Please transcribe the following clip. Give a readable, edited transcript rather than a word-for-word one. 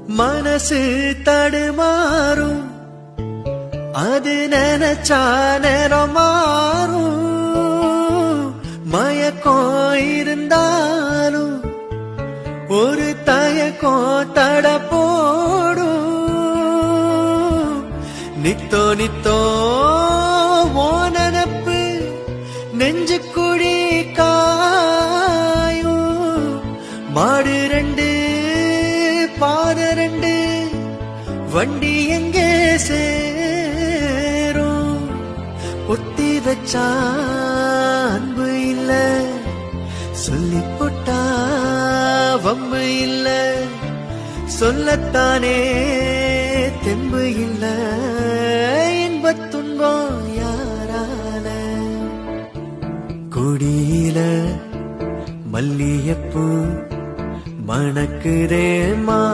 மனசு தடுமாறும், அது நினைச்சா நேரம் மாறும். மயக்கம் இருந்தாலும் ஒரு தயக்கம் தட போடும். நித்தோ நித்தோ ஓ நினப்பு நெஞ்சு குழி காயும். மாடு ரெண்டு பாத ரெண்டு வண்டி எங்கே சேரும். ஒத்தி வச்சா அன்பு இல்ல, சொல்லி போட்டா வம்பு இல்ல. சொல்லத்தானே தெம்பு இல்ல, இன்பத் துன்பம் யாரால. கொடியில மல்லியப்பூ மணக்குதே மா